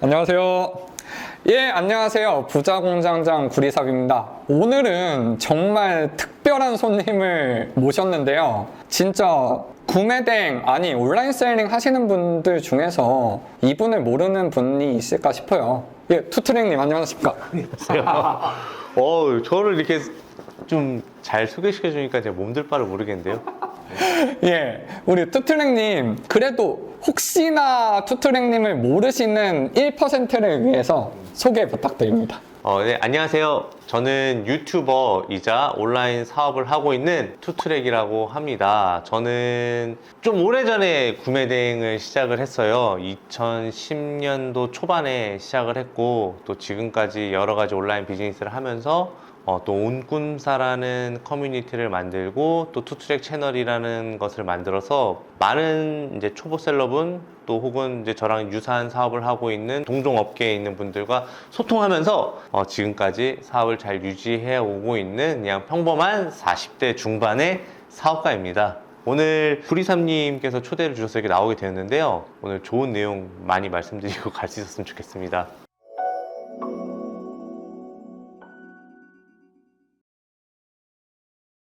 안녕하세요. 예, 안녕하세요. 부자공장장 구리삽입니다. 오늘은 정말 특별한 손님을 모셨는데요. 진짜 구매대행, 아니 온라인 셀링 하시는 분들 중에서 이분을 모르는 분이 있을까 싶어요. 예, 투트랙님 안녕하십니까? 안녕하세요. 저를 이렇게 좀 잘 소개시켜 주니까 제가 몸둘 바를 모르겠는데요. 예, 우리 투트랙님, 그래도 혹시나 투트랙님을 모르시는 1%를 위해서 소개 부탁드립니다. 네, 안녕하세요. 저는 유튜버이자 온라인 사업을 하고 있는 투트랙이라고 합니다. 저는 좀 오래전에 구매 대행을 시작을 했어요. 2010년도 초반에 시작을 했고, 또 지금까지 여러 가지 온라인 비즈니스를 하면서 또 온꿈사라는 커뮤니티를 만들고 또 투트랙 채널이라는 것을 만들어서 많은 이제 초보 셀러분 또 혹은 이제 저랑 유사한 사업을 하고 있는 동종 업계에 있는 분들과 소통하면서 지금까지 사업을 잘 유지해 오고 있는 그냥 평범한 40대 중반의 사업가입니다. 오늘 구리삼님께서 초대를 주셔서 이렇게 나오게 되었는데요. 오늘 좋은 내용 많이 말씀드리고 갈 수 있었으면 좋겠습니다.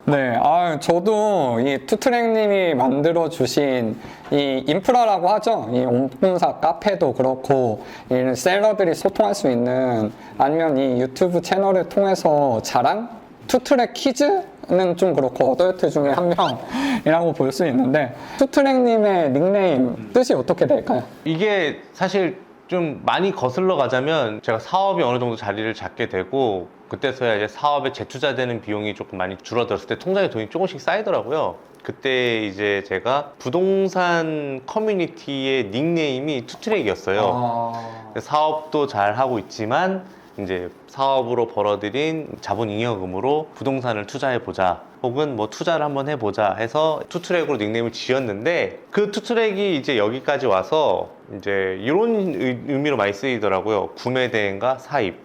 네, 저도 이 투트랙님이 만들어주신 이 인프라라고 하죠. 이 온꿈사 카페도 그렇고, 이 셀러들이 소통할 수 있는, 아니면 이 유튜브 채널을 통해서 자란 투트랙 키즈는 좀 그렇고, 어덜트 중에 한 명이라고 볼 수 있는데, 투트랙님의 닉네임 뜻이 어떻게 될까요? 이게 사실 좀 많이 거슬러 가자면 제가 사업이 어느 정도 자리를 잡게 되고 그때서야 이제 사업에 재투자되는 비용이 조금 많이 줄어들었을 때 통장에 돈이 조금씩 쌓이더라고요. 그때 이제 제가 부동산 커뮤니티의 닉네임이 투트랙이었어요. 사업도 잘 하고 있지만 이제 사업으로 벌어들인 자본 잉여금으로 부동산을 투자해보자 혹은 뭐 투자를 한번 해보자 해서 투트랙으로 닉네임을 지었는데 그 투트랙이 이제 여기까지 와서 이제 이런 의미로 많이 쓰이더라고요. 구매 대행과 사입,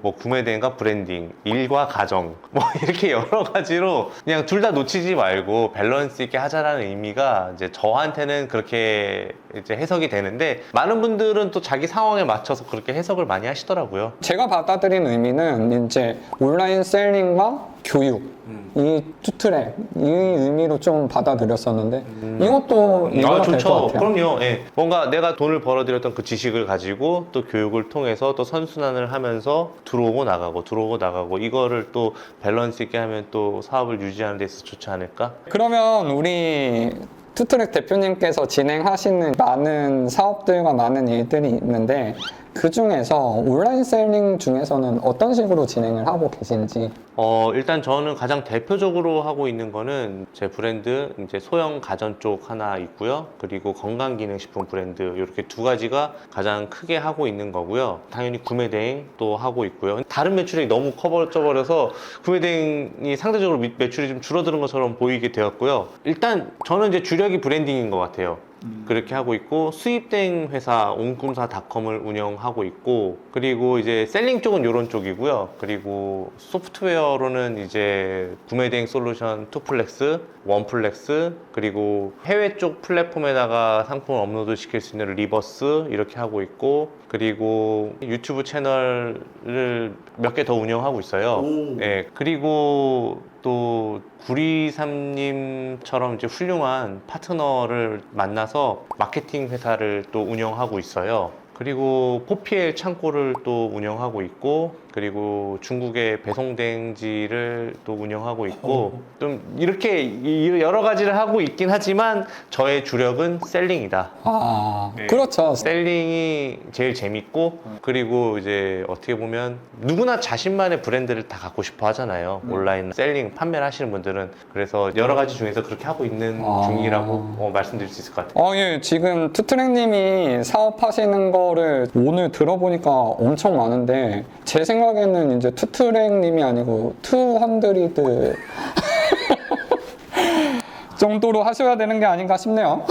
뭐 구매 대행과 브랜딩, 일과 가정, 뭐 이렇게 여러 가지로 그냥 둘 다 놓치지 말고 밸런스 있게 하자라는 의미가 이제 저한테는 그렇게 이제 해석이 되는데 많은 분들은 또 자기 상황에 맞춰서 그렇게 해석을 많이 하시더라고요. 제가 받아들인 의미는 이제 온라인 셀링과 교육, 이 투트랙, 이 의미로 좀 받아들였었는데 이것도 이거가 될 것 좋죠. 같아요. 그럼요. 예. 뭔가 내가 돈을 벌어들였던 그 지식을 가지고 또 교육을 통해서 또 선순환을 하면서 들어오고 나가고 이거를 또 밸런스 있게 하면 또 사업을 유지하는 데 있어서 좋지 않을까? 그러면 우리 투트랙 대표님께서 진행하시는 많은 사업들과 많은 일들이 있는데 그 중에서 온라인 셀링 중에서는 어떤 식으로 진행을 하고 계신지. 일단 저는 가장 대표적으로 하고 있는 거는 제 브랜드 이제 소형 가전 쪽 하나 있고요. 그리고 건강기능식품 브랜드 이렇게 두 가지가 가장 크게 하고 있는 거고요. 당연히 구매 대행 또 하고 있고요. 다른 매출이 너무 커져버려서 구매 대행이 상대적으로 매출이 좀 줄어드는 것처럼 보이게 되었고요. 일단 저는 이제 주력이 브랜딩인 것 같아요. 그렇게 하고 있고 수입대행 회사 온꿈사닷컴을 운영하고 있고 그리고 이제 셀링 쪽은 이런 쪽이고요. 그리고 소프트웨어로는 이제 구매대행 솔루션 투플렉스, 원플렉스 그리고 해외 쪽 플랫폼에다가 상품을 업로드 시킬 수 있는 리버스 이렇게 하고 있고 그리고 유튜브 채널을 몇 개 더 운영하고 있어요. 네, 그리고 또 구리삼님처럼 이제 훌륭한 파트너를 만나서 마케팅 회사를 또 운영하고 있어요. 그리고 포피엘 창고를 또 운영하고 있고 그리고 중국의 배송대행지를 또 운영하고 있고 좀 이렇게 여러 가지를 하고 있긴 하지만 저의 주력은 셀링이다. 네. 그렇죠. 셀링이 제일 재밌고 그리고 이제 어떻게 보면 누구나 자신만의 브랜드를 다 갖고 싶어 하잖아요. 온라인 셀링 판매를 하시는 분들은 그래서 여러 가지 중에서 그렇게 하고 있는 중이라고 말씀드릴 수 있을 것 같아요. 예, 지금 투트랙님이 사업하시는 거를 오늘 들어보니까 엄청 많은데 제 생각에는 이제 투트랙님이 아니고 투헌드리드 정도로 하셔야 되는 게 아닌가 싶네요.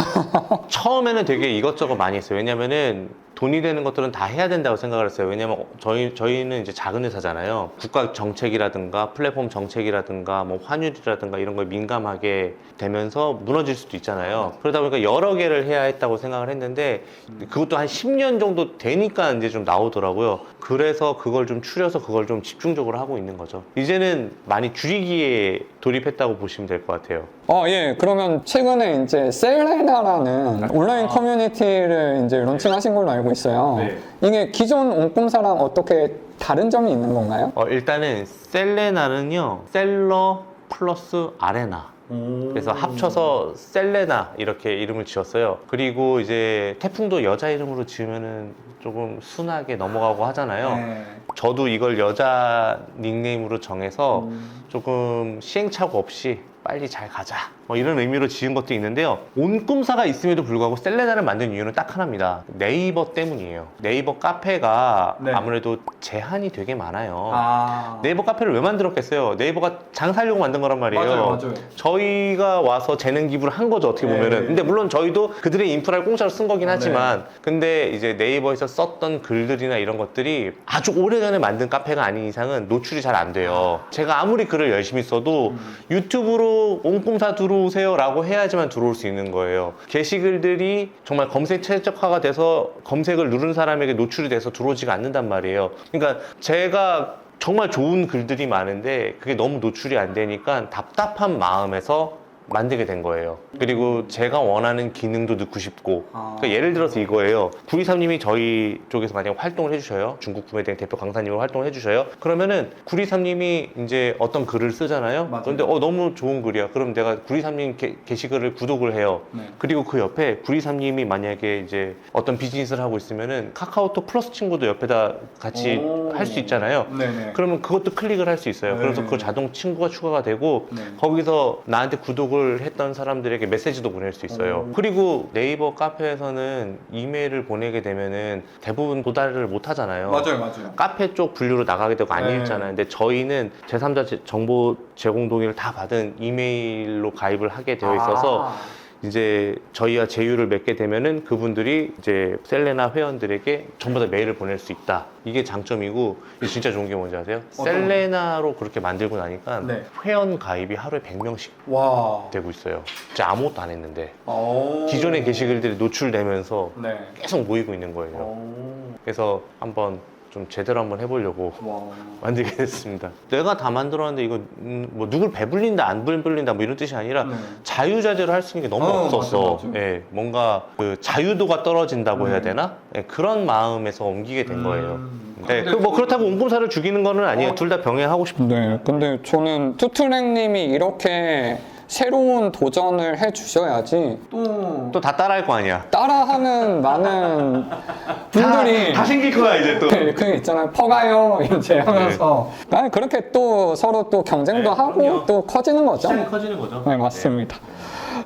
처음에는 되게 이것저것 많이 했어요. 왜냐면은 돈이 되는 것들은 다 해야 된다고 생각을 했어요. 왜냐면 저희는 이제 작은 회사잖아요. 국가 정책이라든가 플랫폼 정책이라든가 뭐 환율이라든가 이런 거에 민감하게 되면서 무너질 수도 있잖아요. 그러다 보니까 여러 개를 해야 했다고 생각을 했는데 그것도 한 10년 정도 되니까 이제 좀 나오더라고요. 그래서 그걸 좀 추려서 그걸 좀 집중적으로 하고 있는 거죠. 이제는 많이 줄이기에 돌입했다고 보시면 될 것 같아요. 예. 그러면 최근에 이제 셀레나라는 온라인 커뮤니티를 이제 론칭하신 걸로 알고 있어요. 네. 이게 기존 온꿈사랑 어떻게 다른 점이 있는 건가요? 일단은 셀레나는요, 셀러 플러스 아레나. 그래서 합쳐서 셀레나 이렇게 이름을 지었어요. 그리고 이제 태풍도 여자 이름으로 지으면은 조금 순하게 넘어가고 하잖아요. 네. 저도 이걸 여자 닉네임으로 정해서 조금 시행착오 없이 빨리 잘 가자 뭐 이런 의미로 지은 것도 있는데요. 온꿈사가 있음에도 불구하고 셀레나를 만든 이유는 딱 하나입니다. 네이버 때문이에요. 네이버 카페가 네. 아무래도 제한이 되게 많아요. 아. 네이버 카페를 왜 만들었겠어요? 네이버가 장사하려고 만든 거란 말이에요. 맞아요. 저희가 와서 재능 기부를 한 거죠, 어떻게 네. 보면은. 근데 물론 저희도 그들의 인프라를 공짜로 쓴 거긴 하지만, 근데 이제 네이버에서 썼던 글들이나 이런 것들이 아주 오래전에 만든 카페가 아닌 이상은 노출이 잘 안 돼요. 제가 아무리 글을 열심히 써도 유튜브로 온꿈사 들어오세요 라고 해야지만 들어올 수 있는 거예요. 게시글들이 정말 검색 최적화가 돼서 검색을 누른 사람에게 노출이 돼서 들어오지가 않는단 말이에요. 그러니까 제가 정말 좋은 글들이 많은데 그게 너무 노출이 안 되니까 답답한 마음에서 만들게 된 거예요. 그리고 제가 원하는 기능도 넣고 싶고, 그러니까 예를 들어서 이거예요. 923님이 저희 쪽에서 만약에 활동을 해주셔요. 중국 구매대행 대표 강사님으로 활동을 해주셔요. 그러면은 923님이 이제 어떤 글을 쓰잖아요. 맞아요. 그런데 너무 좋은 글이야. 그럼 내가 923님 게시글을 구독을 해요. 네. 그리고 그 옆에 923님이 만약에 이제 어떤 비즈니스를 하고 있으면은 카카오톡 플러스 친구도 옆에다 같이 할 수 있잖아요. 네네. 그러면 그것도 클릭을 할 수 있어요. 네. 그래서 그거 자동 친구가 추가가 되고 네. 거기서 나한테 구독을 했던 사람들에게 메시지도 보낼 수 있어요. 그리고 네이버 카페에서는 이메일을 보내게 되면은 대부분 도달을 못 하잖아요. 맞아요. 카페 쪽 분류로 나가게 되고 안 네. 읽잖아요. 근데 저희는 제3자 정보 제공 동의를 다 받은 이메일로 가입을 하게 되어 있어서 이제 저희와 제휴를 맺게 되면은 그분들이 이제 셀레나 회원들에게 전부 다 메일을 보낼 수 있다. 이게 장점이고, 이게 진짜 좋은 게 뭔지 아세요? 셀레나로 그렇게 만들고 나니까 네. 회원 가입이 하루에 100명씩 와. 되고 있어요. 진짜 아무것도 안 했는데. 오. 기존의 게시글들이 노출되면서 네. 계속 모이고 있는 거예요. 오. 그래서 한번 좀 제대로 한번 해보려고 와. 만들게 됐습니다. 내가 다 만들었는데 이거 뭐 누굴 배불린다 안 배불린다 뭐 이런 뜻이 아니라 네. 자유자재로 할 수 있는 게 너무 없었어. 맞아. 예, 뭔가 그 자유도가 떨어진다고 해야 네. 되나? 예, 그런 마음에서 옮기게 된 거예요. 네, 근데 뭐 그렇다고 온꿈사를 죽이는 거는 아니에요. 둘 다 병행하고 싶어요. 네, 근데 저는 투트랙님이 이렇게 새로운 도전을 해주셔야지 또 다 따라할 거 아니야. 따라하는 많은 분들이 다 생길 거야 이제 또. 그 있잖아요, 퍼가요 이제 하면서 아니, 그렇게 또 서로 또 경쟁도 네, 하고 그럼요. 또 커지는 거죠. 커지는 거죠. 네, 맞습니다.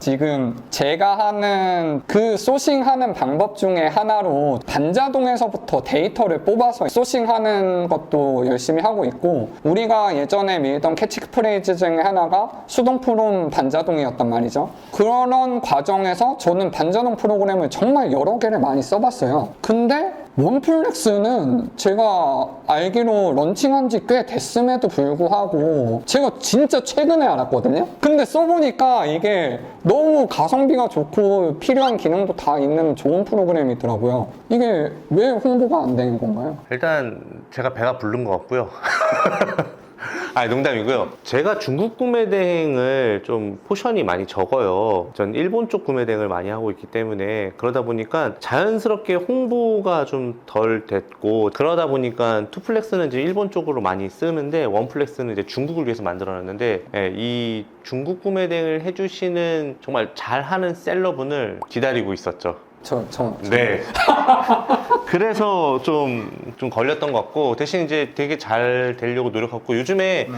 지금 제가 하는 그 소싱하는 방법 중에 하나로 반자동에서부터 데이터를 뽑아서 소싱하는 것도 열심히 하고 있고, 우리가 예전에 밀던 캐치프레이즈 중에 하나가 수동 프롬 반자동이었단 말이죠. 그런 과정에서 저는 반자동 프로그램을 정말 여러 개를 많이 써봤어요. 근데 원플렉스는 제가 알기로 런칭한 지 꽤 됐음에도 불구하고 제가 진짜 최근에 알았거든요. 근데 써보니까 이게 너무 가성비가 좋고 필요한 기능도 다 있는 좋은 프로그램이더라고요. 이게 왜 홍보가 안 되는 건가요? 일단 제가 배가 부른 것 같고요. 아니, 농담이고요. 제가 중국 구매 대행을 좀 포션이 많이 적어요. 전 일본 쪽 구매 대행을 많이 하고 있기 때문에, 그러다 보니까 자연스럽게 홍보가 좀 덜 됐고, 그러다 보니까 투플렉스는 이제 일본 쪽으로 많이 쓰는데 원플렉스는 이제 중국을 위해서 만들어놨는데, 예, 이 중국 구매 대행을 해주시는 정말 잘하는 셀러분을 기다리고 있었죠. 네. 그래서 좀 걸렸던 것 같고, 대신 이제 되게 잘 되려고 노력하고, 요즘에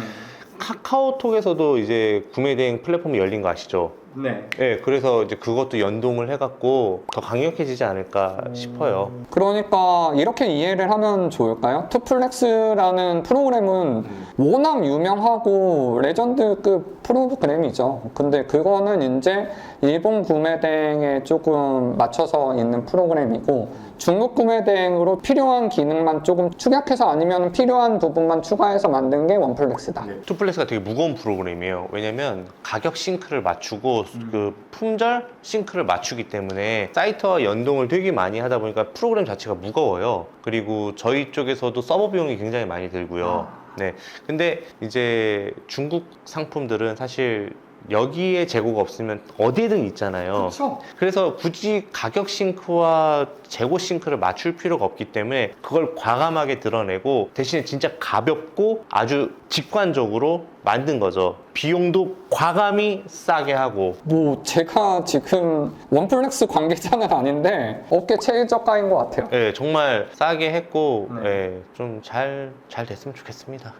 카카오톡에서도 이제 구매 대행 플랫폼이 열린 거 아시죠? 네. 네, 그래서 이제 그것도 연동을 해갖고 더 강력해지지 않을까 싶어요. 그러니까 이렇게 이해를 하면 좋을까요? 투플렉스라는 프로그램은 워낙 유명하고 레전드급 프로그램이죠. 근데 그거는 이제 일본 구매대행에 조금 맞춰서 있는 프로그램이고 중국 구매대행으로 필요한 기능만 조금 축약해서 아니면 필요한 부분만 추가해서 만든 게 원플렉스다. 투플렉스가 되게 무거운 프로그램이에요. 왜냐면 가격 싱크를 맞추고 그 품절 싱크를 맞추기 때문에 사이트와 연동을 되게 많이 하다 보니까 프로그램 자체가 무거워요. 그리고 저희 쪽에서도 서버 비용이 굉장히 많이 들고요. 네. 근데 이제 중국 상품들은 사실 여기에 재고가 없으면 어디에든 있잖아요. 그렇죠. 그래서 굳이 가격 싱크와 재고 싱크를 맞출 필요가 없기 때문에 그걸 과감하게 드러내고 대신에 진짜 가볍고 아주 직관적으로 만든 거죠. 비용도 과감히 싸게 하고. 뭐 제가 지금 원플렉스 관계자는 아닌데 업계 최저가인 것 같아요. 네, 정말 싸게 했고 네. 네, 좀 잘 됐으면 좋겠습니다.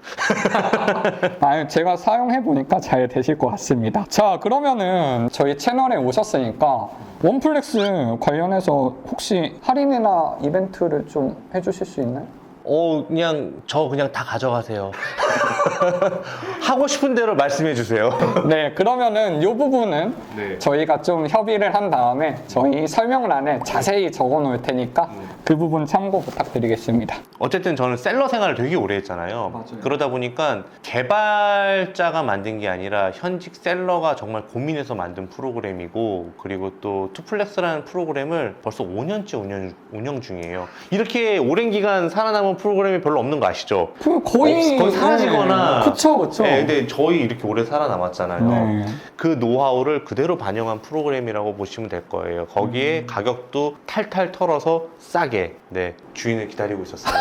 아유, 제가 사용해 보니까 잘 되실 것 같습니다. 자, 그러면은 저희 채널에 오셨으니까 원플렉스 관련해서 혹시 할인이나 이벤트를 좀 해주실 수 있나요? 그냥 다 가져가세요. 하고 싶은 대로 말씀해 주세요. 네, 그러면은 이 부분은 네. 저희가 좀 협의를 한 다음에 저희 설명란에 자세히 적어 놓을 테니까 그 부분 참고 부탁드리겠습니다. 어쨌든 저는 셀러 생활을 되게 오래 했잖아요. 맞아요. 그러다 보니까 개발자가 만든 게 아니라 현직 셀러가 정말 고민해서 만든 프로그램이고, 그리고 또 투플렉스라는 프로그램을 벌써 5년째 운영 중이에요. 이렇게 오랜 기간 살아남은 프로그램이 별로 없는 거 아시죠? 그 거의 사라지거나. 그쵸. 네, 근데 저희 이렇게 오래 살아남았잖아요. 네. 그 노하우를 그대로 반영한 프로그램이라고 보시면 될 거예요. 거기에 가격도 탈탈 털어서 싸게, 네, 주인을 기다리고 있었어요.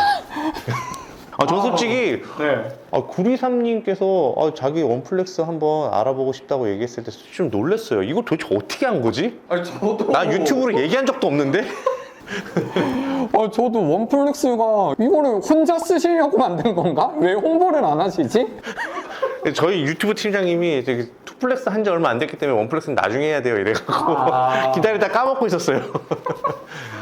저 솔직히 네. 구리삼님께서 자기 원플렉스 한번 알아보고 싶다고 얘기했을 때 좀 놀랐어요. 이거 도대체 어떻게 한 거지? 아니, 저도 나 유튜브로 얘기한 적도 없는데? 저도 원플렉스가 이거를 혼자 쓰시려고 만든 건가? 왜 홍보를 안 하시지? 저희 유튜브 팀장님이 되게 투플렉스 한 지 얼마 안 됐기 때문에 원플렉스는 나중에 해야 돼요 이래갖고 기다리다 까먹고 있었어요.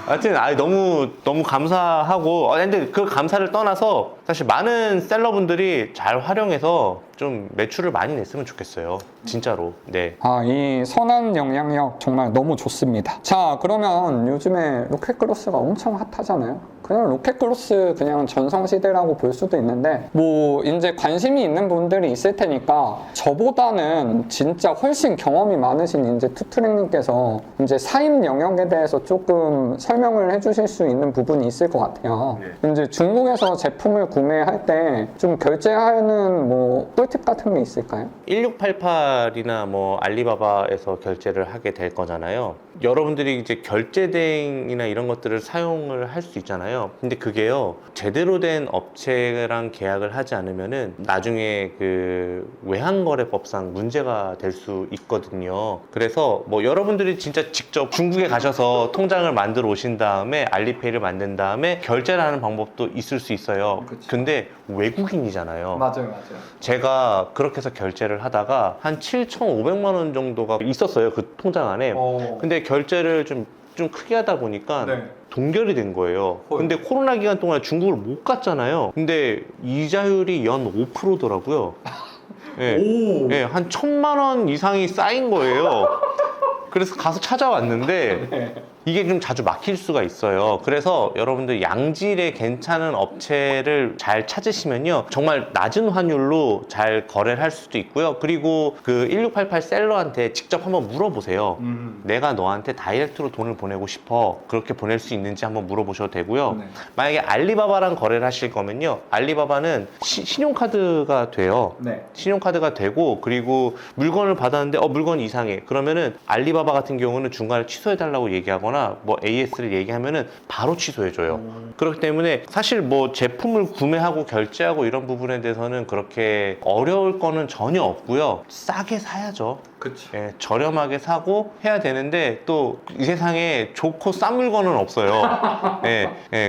하여튼 너무 감사하고, 근데 그 감사를 떠나서 사실 많은 셀러분들이 잘 활용해서 좀 매출을 많이 냈으면 좋겠어요. 진짜로. 네. 이 선한 영향력 정말 너무 좋습니다. 자, 그러면 요즘에 로켓그로스가 엄청 핫하잖아요. 그냥 로켓그로스 그냥 전성시대라고 볼 수도 있는데, 뭐 이제 관심이 있는 분들이 있을 테니까 저보다는 진짜 훨씬 경험이 많으신 이제 투트랙님께서 이제 사입 영역에 대해서 조금 설명을 해주실 수 있는 부분이 있을 것 같아요. 이제 중국에서 제품을 구매할 때 좀 결제하는 뭐 꿀팁 같은 게 있을까요? 1688이나 뭐 알리바바에서 결제를 하게 될 거잖아요. 여러분들이 이제 결제 대행이나 이런 것들을 사용을 할 수 있잖아요. 근데 그게요, 제대로 된 업체랑 계약을 하지 않으면은 나중에 그 외환거래법상 문제가 될 수 있거든요. 그래서 뭐 여러분들이 진짜 직접 중국에 가셔서 통장을 만들어 오신 다음에 알리페이를 만든 다음에 결제를 하는 방법도 있을 수 있어요. 그쵸. 근데 외국인이잖아요. 맞아요. 제가 그렇게 해서 결제를 하다가 한 7,500만 원 정도가 있었어요, 그 통장 안에. 근데 결제를 좀 크게 하다 보니까 네. 동결이 된 거예요. 근데 코로나 기간 동안 중국을 못 갔잖아요. 근데 이자율이 연 5%더라고요. 네, 한 1,000만 원 이상이 쌓인 거예요. 그래서 가서 찾아왔는데 이게 좀 자주 막힐 수가 있어요. 그래서 여러분들 양질의 괜찮은 업체를 잘 찾으시면요, 정말 낮은 환율로 잘 거래를 할 수도 있고요. 그리고 그 1688 셀러한테 직접 한번 물어보세요. 내가 너한테 다이렉트로 돈을 보내고 싶어. 그렇게 보낼 수 있는지 한번 물어보셔도 되고요. 네. 만약에 알리바바랑 거래를 하실 거면요, 알리바바는 신용카드가 돼요. 네. 신용카드가 되고, 그리고 물건을 받았는데 물건이 이상해. 그러면은 알리바바 같은 경우는 중간에 취소해달라고 얘기하거나 뭐 AS를 얘기하면은 바로 취소해줘요. 그렇기 때문에 사실 뭐 제품을 구매하고 결제하고 이런 부분에 대해서는 그렇게 어려울 거는 전혀 없고요. 싸게 사야죠. 그치. 예, 저렴하게 사고 해야 되는데 또 이 세상에 좋고 싼 물건은 없어요.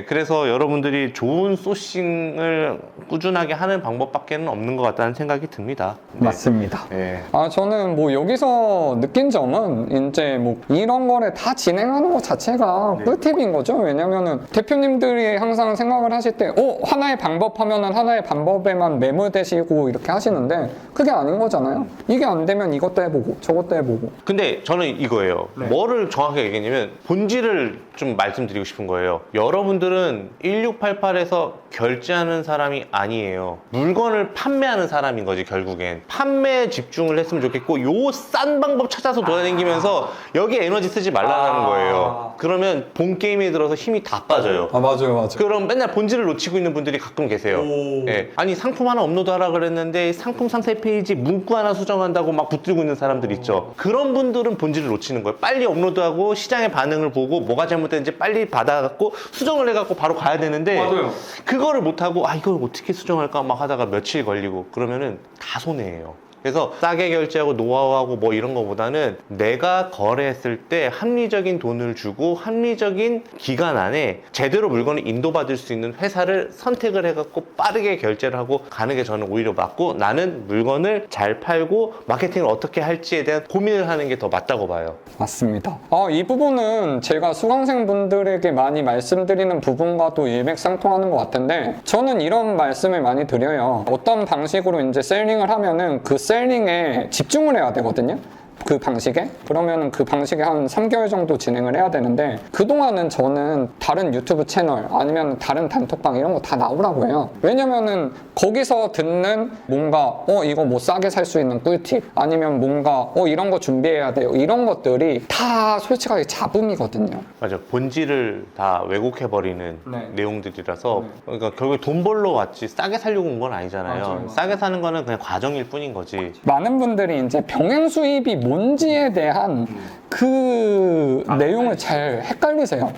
그래서 여러분들이 좋은 소싱을 꾸준하게 하는 방법밖에는 없는 것 같다는 생각이 듭니다. 네. 맞습니다. 예. 저는 뭐 여기서 느낀 점은 이제 뭐 이런 거를 다 진행하는 것 자체가 네. 꿀팁인 거죠. 왜냐면은 대표님들이 항상 생각을 하실 때, 하나의 방법 하면은 하나의 방법에만 매몰되시고 이렇게 하시는데 그게 아닌 거잖아요. 이게 안 되면 이것도 해보고 저것도 해보고. 근데 저는 이거예요. 네. 뭐를 정확하게 얘기했냐면 본질을 좀 말씀드리고 싶은 거예요. 여러분들은 1688에서 결제하는 사람이 아니에요. 물건을 판매하는 사람인 거지 결국엔. 판매에 집중을 했으면 좋겠고 요 싼 방법 찾아서 돌아다니면서 여기에 에너지 쓰지 말라는 거예요. 그러면 본 게임에 들어서 힘이 다 빠져요. 맞아요. 그럼 맨날 본질을 놓치고 있는 분들이 가끔 계세요. 예. 아니 상품 하나 업로드하라 그랬는데 상품 상세 페이지 문구 하나 수정한다고 막 붙들고 있는 사람들 있죠. 그런 분들은 본질을 놓치는 거예요. 빨리 업로드하고 시장의 반응을 보고 뭐가 잘못됐는지 빨리 받아갖고 수정을 해갖고 바로 가야 되는데 그거를 못하고 이걸 어떻게 수정할까 막 하다가 며칠 걸리고 그러면은 다 손해예요. 그래서 싸게 결제하고 노하우하고 뭐 이런 거보다는 내가 거래했을 때 합리적인 돈을 주고 합리적인 기간 안에 제대로 물건을 인도받을 수 있는 회사를 선택을 해갖고 빠르게 결제를 하고 가는 게 저는 오히려 맞고 나는 물건을 잘 팔고 마케팅을 어떻게 할지에 대한 고민을 하는 게 더 맞다고 봐요. 맞습니다. 이 부분은 제가 수강생분들에게 많이 말씀드리는 부분과도 일맥상통하는 것 같은데 저는 이런 말씀을 많이 드려요. 어떤 방식으로 이제 셀링을 하면은 그 셀링에 집중을 해야 되거든요. 그 방식에? 그러면 그 방식에 한 3개월 정도 진행을 해야 되는데 그동안은 저는 다른 유튜브 채널 아니면 다른 단톡방 이런 거 다 나오라고 해요. 왜냐면은 거기서 듣는 뭔가 이거 뭐 싸게 살 수 있는 꿀팁 아니면 뭔가 이런 거 준비해야 돼요. 이런 것들이 다 솔직하게 잡음이거든요. 맞아. 본질을 다 왜곡해버리는 네. 내용들이라서 네. 그러니까 결국에 돈 벌러 왔지 싸게 살려고 온 건 아니잖아요. 맞아요. 싸게 사는 거는 그냥 과정일 뿐인 거지. 많은 분들이 이제 병행 수입이 뭔지에 대한 그 내용을 잘 헷갈리세요.